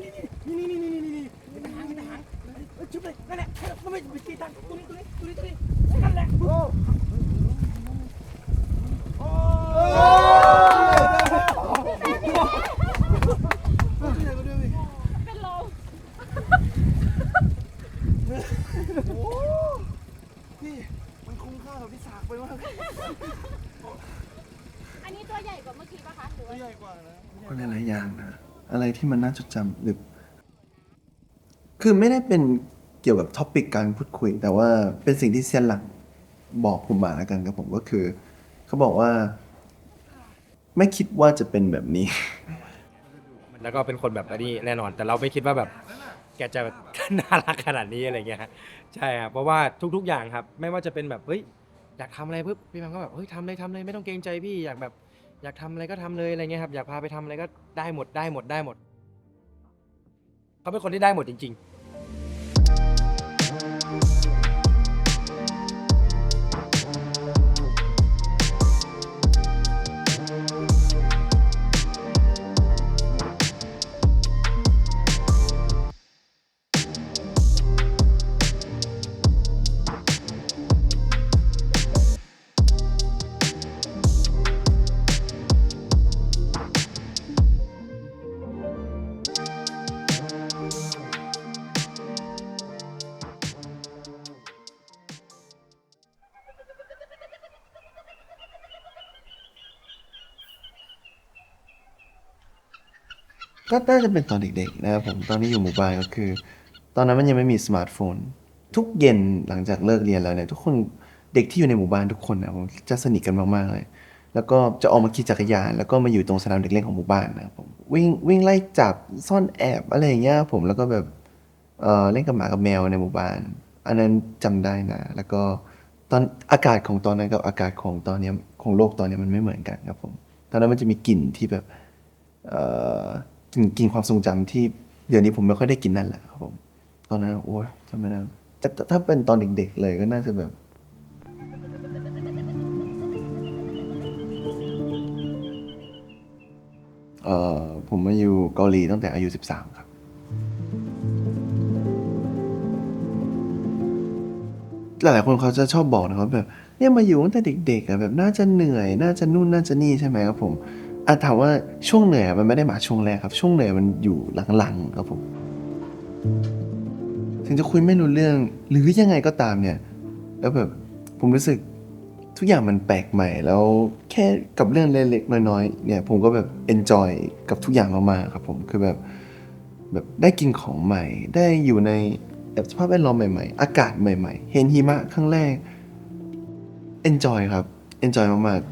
เป็นหางชุบเลยนั่นแหละมันไม่ไปตีตังตัวนี้นั่นแหละโอ้เป็นลม นี่มันคุ้มค่ากับที่สากไปมาก อันนี้ตัวใหญ่กว่าเมื่อกี้ป่ะคะหรือว่า ใหญ่กว่านะ ก็หลายๆอย่างนะอะไรที่มันน่าจดจำหรือคือไม่ได้เป็นเกี่ยวกับท็อปิกการพูดคุย แต่ว่าเป็นสิ่งที่เซียนหลังบอกผมมาแล้วกันครับผมก็คือ เขาบอกว่า ไม่คิดว่าจะเป็นแบบนี้ แล้วก็เป็นคนแบบนี้แน่นอน แต่เราไม่คิดว่าแบบแกจะ น่ารักขนาดนี้อะไรเงี้ยฮะใช่ครับเพราะว่าทุกๆอย่างครับไม่ว่าจะเป็นแบบเฮ้ยอยากทำอะไรปุ๊บพี่แมมก็แบบเฮ้ยทำเลยไม่ต้องเกรงใจพี่อยากแบบอยากทำอะไรก็ทำเลยอะไรเงี้ยครับอยากพาไปทำอะไรก็ได้หมดเขาเป็นคนที่ได้หมดจริงๆ ก็น่าจะเป็นตอนเด็กๆนะครับผมตอนนี้อยู่หมู่บ้านก็คือ ตอนนั้นมันยังไม่มีสมาร์ทโฟน ทุกเย็นหลังจากเลิกเรียนแล้วเนี่ยทุกคนเด็กที่อยู่ในหมู่บ้านทุกคนนะผมจะสนิทกันมากๆเลย แล้วก็จะออกมาขี่จักรยานแล้วก็มาอยู่ตรงสนามเด็กเล่นของหมู่บ้านนะครับผมวิ่งไล่จับซ่อนแอบอะไรอย่างเงี้ยผมแล้วก็แบบเล่นกับหมากับแมวในหมู่บ้าน อันนั้นจำได้นะแล้วก็ตอนอากาศของตอนนั้นกับอากาศของตอนเนี้ยของโลกตอนเนี้ยมันไม่เหมือนกันครับผมตอนนั้นมันจะมีกลิ่นที่แบบ ถึงกินความทรงจำที่เดี๋ยวนี้ผมไม่ค่อยได้กินนั่นแหละครับผมตอนนั้นโอ้ยจำไม่ได้แต่ถ้าเป็นตอนเด็กๆเลยก็น่าจะแบบผมมาอยู่เกาหลีตั้งแต่อายุ13ครับหลายๆคนเขาจะชอบบอกนะครับแบบเนี่ยมาอยู่ตั้งแต่เด็กๆอะแบบน่าจะเหนื่อยน่าจะนู่นน่าจะนี่ใช่ไหมครับผมถามว่าช่วงเหนื่อยมันไม่ได้มาช่วงแรกครับช่วงเหนื่อยมันอยู่หลังๆครับผม ถึงจะคุยไม่รู้เรื่องหรือยังไงก็ตามเนี่ยแล้วแบบผมรู้สึกทุกอย่างมันแปลกใหม่แล้วแค่กับเรื่องเล็กๆน้อยๆเนี่ยผมก็แบบเอนจอยกับทุกอย่างมากๆครับผมคือแบบได้กินของใหม่ได้อยู่ในแบบสภาพแวดล้อมใหม่ๆอากาศใหม่ๆเห็นหิมะครั้งแรกเอนจอยครับเอนจอยมากๆ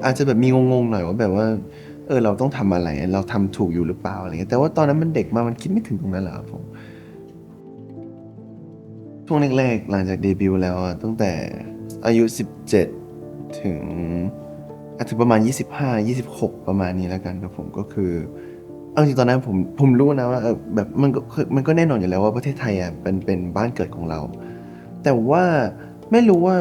อาจจะแบบมีงงๆหน่อยว่าแบบว่าเราต้องทำอะไรเราทำถูกอยู่หรือเปล่าอะไรเงี้ยแต่ว่าตอนนั้นมันเด็กมากมันคิดไม่ถึงตรงนั้นหรอกครับผมช่วงแรกๆหลังจากเดบิวต์แล้วอะตั้งแต่อายุ17ถึงอาจจะประมาณ25-26ประมาณนี้แล้วกันครับผมก็คือเอาจริงๆตอนนั้นผมรู้นะว่าแบบมันก็แน่นอนอยู่แล้วว่าประเทศไทยอะเป็นบ้านเกิดของเราแต่ว่าไม่รู้ว่า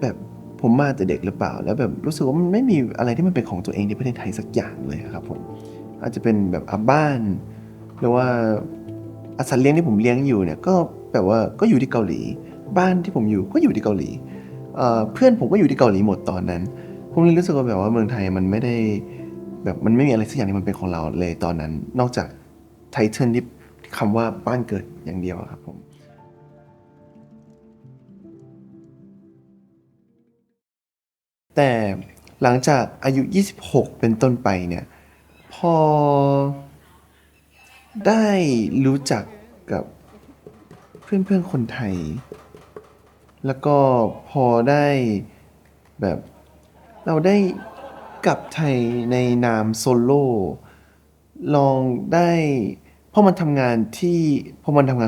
แบบผมมาแต่เด็กหรือเปล่าแล้วแบบรู้สึกว่ามันไม่มีอะไรที่มันเป็นของตัวเองในประเทศไทยสักอย่างเลยอะครับผมอาจจะเป็นแบบบ้านหรือว่าสัตว์เลี้ยงที่ผมเลี้ยงอยู่เนี่ยก็แบบว่าก็อยู่ที่เกาหลีบ้านที่ผมอยู่ก็อยู่ที่เกาหลีเพื่อนผมก็อยู่ที่เกาหลีหมดตอนนั้นผมเลยรู้สึกว่าแบบว่าเมืองไทยมันไม่ได้แบบมันไม่มีอะไรสักอย่างที่มันเป็นของเราเลยตอนนั้นนอกจากไทเทิลที่คำว่าบ้านเกิดอย่างเดียวอะครับผม แต่หลังจากอายุ26เป็นต้นไปเนี่ยพอได้รู้จักกับเพื่อนๆคนไทยแล้วก็พอได้แบบเราได้กลับไทยในนามโซโล่ลองได้พอมันทำงาน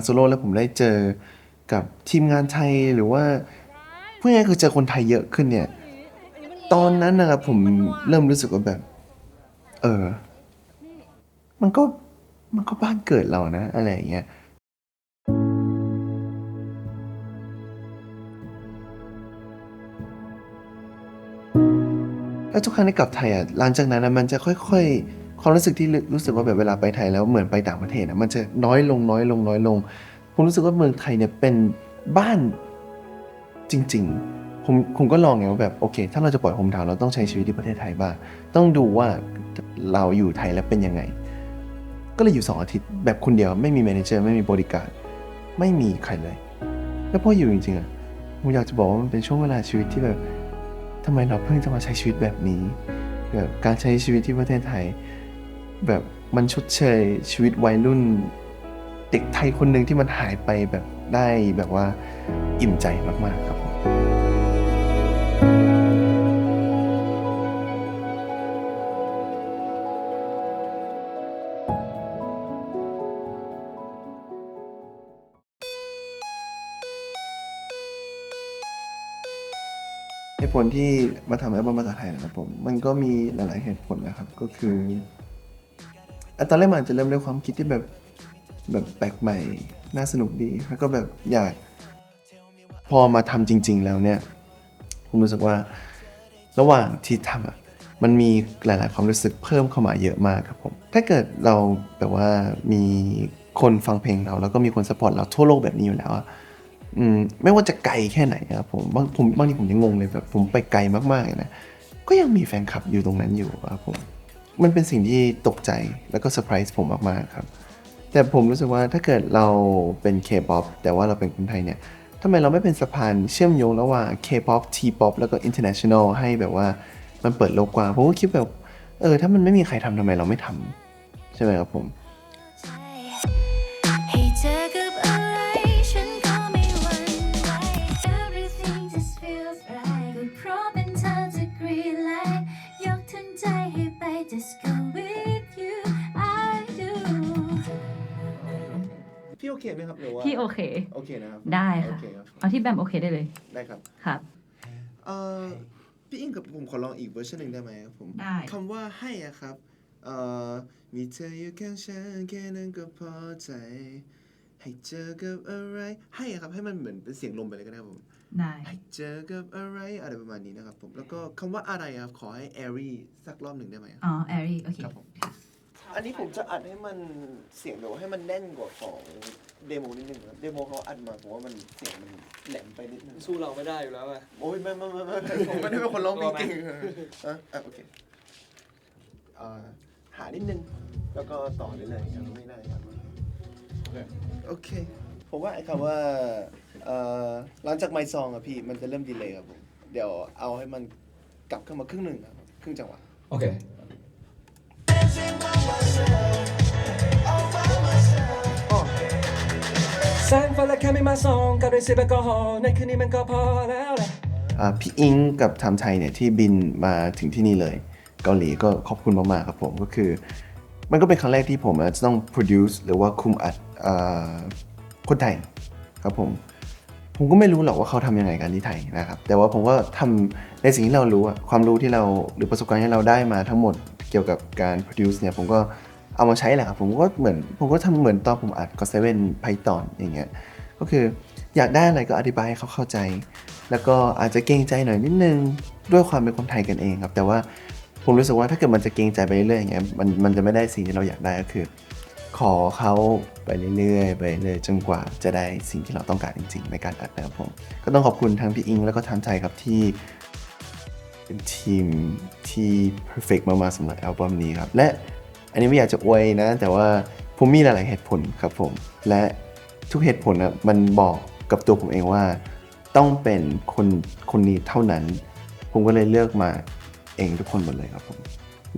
โซโล่แล้วผมได้เจอกับทีมงานไทยหรือว่าพูดง่ายๆคือเจอคนไทยเยอะขึ้นเนี่ยตอนนั้นนะครับผมเริ่มรู้สึกว่าแบบเออมันก็บ้านเกิดเรานะอะไรอย่างเงี้ย ก็ แล้วทุกครั้งที่กลับไทยอ่ะหลังจากนั้นนะมันจะค่อยๆความรู้สึกที่รู้สึกว่าแบบเวลาไปไทยแล้วเหมือนไปต่างประเทศนะมันจะน้อยลงผมรู้สึกว่าเมืองไทยเนี่ยเป็นบ้านจริงๆผมก็ลองไงว่าแบบโอเคถ้าเราจะปล่อยโฮมทาวน์เราต้องใช้ชีวิตที่ประเทศไทยบ้างต้องดูว่าเราอยู่ไทยแล้วเป็นยังไงก็เลยอยู่2 อาทิตย์แบบคนเดียวไม่มีแมเนเจอร์ไม่มีบริการไม่มีใครเลยแล้วพออยู่จริงๆอ่ะผมอยากจะบอกว่ามันเป็นช่วงเวลาชีวิตที่แบบทำไมเราเพิ่งจะมาใช้ชีวิตแบบนี้แบบการใช้ชีวิตที่ประเทศไทยแบบมันชดเชยชีวิตวัยรุ่นเด็กไทยคนหนึ่งที่มันหายไปแบบได้แบบว่าอิ่มใจมากๆครับผมเหตุผลที่มาทำอัลบั้มภาษาไทยนะครับผมมันก็มีหลายๆเหตุผลนะครับก็คือตอนแรกมันจะเริ่มด้วยความคิดที่แบบแปลกใหม่น่าสนุกดีแล้วก็แบบอยากพอมาทำจริงๆแล้วเนี่ยผมรู้สึกว่าระหว่างที่ทำมันมีหลายๆความรู้สึกเพิ่มเข้ามาเยอะมากครับผมถ้าเกิดเราแบบว่ามีคนฟังเพลงเราแล้วก็มีคนซัพพอร์ตเราทั่วโลกแบบนี้อยู่แล้วไม่ว่าจะไกลแค่ไหนครับผมบางทีผมยังงงเลยแบบผมไปไกลมากๆนะก็ยังมีแฟนคลับอยู่ตรงนั้นอยู่ครับผมมันเป็นสิ่งที่ตกใจแล้วก็เซอร์ไพรส์ผมมากๆครับแต่ผมรู้สึกว่าถ้าเกิดเราเป็น K-pop แต่ว่าเราเป็นคนไทยเนี่ยทำไมเราไม่เป็นสะพานเชื่อมโยงระหว่าง K-pop T-pop แล้วก็ international ให้แบบว่ามันเปิดโลกกว้างผมก็คิดแบบถ้ามันไม่มีใครทำทำไมเราไม่ทำใช่ไหมครับผมให้เจอกับอะไรฉันก็ไม่หวั่นไหว Everything just feels right ก็เพราะเป็นเธอจะ green light ยกทั้งใจให้ไป just go with you I do พี่โอเคไหมครับหรือว่า พี่โอเค โอเคนะครับ ได้ โอ ค่ะ เคครับ เอาที่แบมโอเคได้เลย ได้ครับ ครับ พี่อิงกับผมขอลองอีกเวอร์ชันหนึ่งได้ไหมครับผม ได้ คำว่าให้อะครับมีเธออยู่ข้างฉันแค่นั้นก็พอใจให้เจอกับอะไรให้อะครับให้มันเหมือนเป็นเสียงลมไปเลยก็ได้ครับผม ได้ ให้เจอกับอะไรอะไรประมาณนี้นะครับผมแล้วก็คำว่าอะไรครับขอให้แอรี่สักรอบหนึ่งได้ไหมครับ อ๋อ แอรี่โอเค ครับผมอันนี้ผมจะอัดให้มันเสียงแบบให้มันแน่นกว่าของเดโมนิดนึงครับเดโมเขาอัดมาผมว่ามันเสียงมันแหลมไปนิดนึง สู้เราไม่ได้อยู่แล้วอะ โอ้ยไม่ผมไม่ได้เป็นคนร้องเพลงเก่งโอเคหานิดนึงแล้วก็ต่อเรื่อยๆยังไม่ได้ครับโอเคผมว่าไอ้คำว่าหลังจากไมค์ซองอะพี่มันจะเริ่มดีเลย์ครับผมเดี๋ยวเอาให้มันกลับขึ้นมาครึ่งหนึ่งครับครึ่งจังหวะ โอเคแสงไฟและแค่ไม่มาส่องกับด้วยเสียงแอลกอฮอล์ในคืนนี้มันก็พอแล้วแหละ พี่อิงกับไทม์ไทยเนี่ยที่บินมาถึงที่นี่เลยเกาหลีก็ขอบคุณมากๆครับผมก็คือมันก็เป็นครั้งแรกที่ผมจะต้อง produce หรือว่าคุมอัดคนไทยครับผมก็ไม่รู้หรอกว่าเขาทำยังไงกันที่ไทยนะครับแต่ว่าผมก็ทำในสิ่งที่เรารู้ความรู้ที่เราหรือประสบการณ์ที่เราได้มาทั้งหมดเกี่ยวกับการ produce เนี่ยผมก็เอามาใช้แหละครับผมก็ทำเหมือนตอนผมอัด GOT7 Python อย่างเงี้ยก็คืออยากได้อะไรก็อธิบายให้เขาเข้าใจแล้วก็อาจจะเกรงใจหน่อยนิดนึงด้วยความเป็นคนไทยกันเองครับแต่ว่าผมรู้สึกว่าถ้าเกิดมันจะเกรงใจไปเรื่อยๆอย่างเงี้ยมันจะไม่ได้สิ่งที่เราอยากได้ก็คือขอเขาไปเรื่อยๆไปเรื่อยจนกว่าจะได้สิ่งที่เราต้องการจริงๆในการอัดนะครับผมก็ต้องขอบคุณทั้งพี่อิงแล้วก็ทั้งไทยครับที่เป็นทีมที่ perfect มากๆสำหรับอัลบั้มนี้ครับและอันนี้ไม่อยากจะอวยนะแต่ว่าผมมีหลายๆเหตุผลครับผมและทุกเหตุผลนะมันบอกกับตัวผมเองว่าต้องเป็นคนนี้เท่านั้นผมก็เลยเลือกมาเองทุกคนหมดเลยครับผม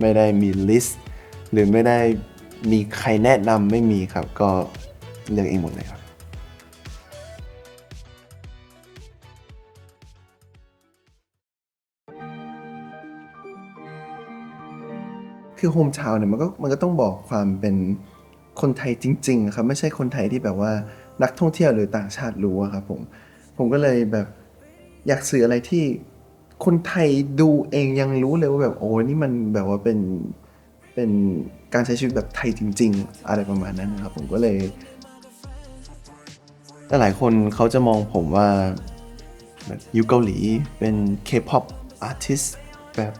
ไม่ได้มีลิสต์หรือไม่ได้มีใครแนะนำไม่มีครับก็เลือกเองหมดเลยครับคือโฮมทาวน์เนี่ยมันก็ต้องบอกความเป็นคนไทยจริงๆครับไม่ใช่คนไทยที่แบบว่านักท่องเที่ยวหรือต่างชาติรู้ครับผมก็เลยแบบอยากสื่ออะไรที่คนไทยดูเองยังรู้เลยว่าแบบโอ้นี่มันแบบว่าเป็นการใช้ชีวิตแบบไทยจริงๆอะไรประมาณนั้นนะครับผมก็เลยหลายคนเขาจะมองผมว่าแบบอยู่เกาหลีเป็น K-pop artist แบบ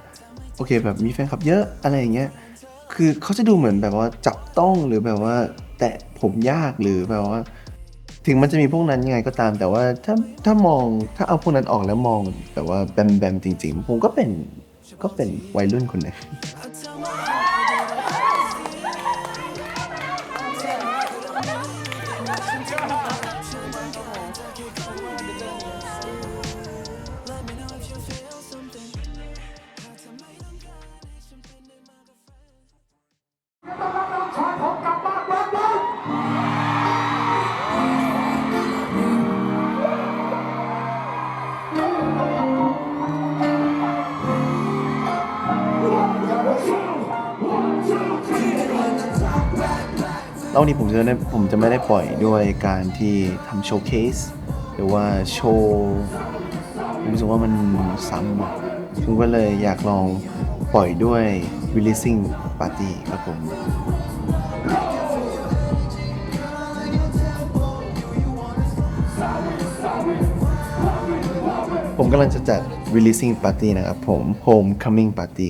โอเคแบบมีแฟนคลับเยอะอะไรอย่างเงี้ยคือเขาจะดูเหมือนแบบว่าจับต้องหรือแบบว่าแตะผมยากหรือแบบว่า ถึงมันจะมีพวกนั้นยังไงก็ตาม แต่ว่าถ้ามองถ้าเอาพวกนั้นออกแล้วมองแบบว่าแบมจริงๆผมก็เป็นวัยรุ่นคนหนึง แล้ววันนี้ผมจะไม่ได้ปล่อยด้วยการที่ทำโชว์เคสหรือว่าโชว์ผมรู้สึกว่ามันซ้ำอะผมก็เลยอยากลองปล่อยด้วย releasing party ครับผมกำลังจะจัด releasing party นะครับผม homecoming party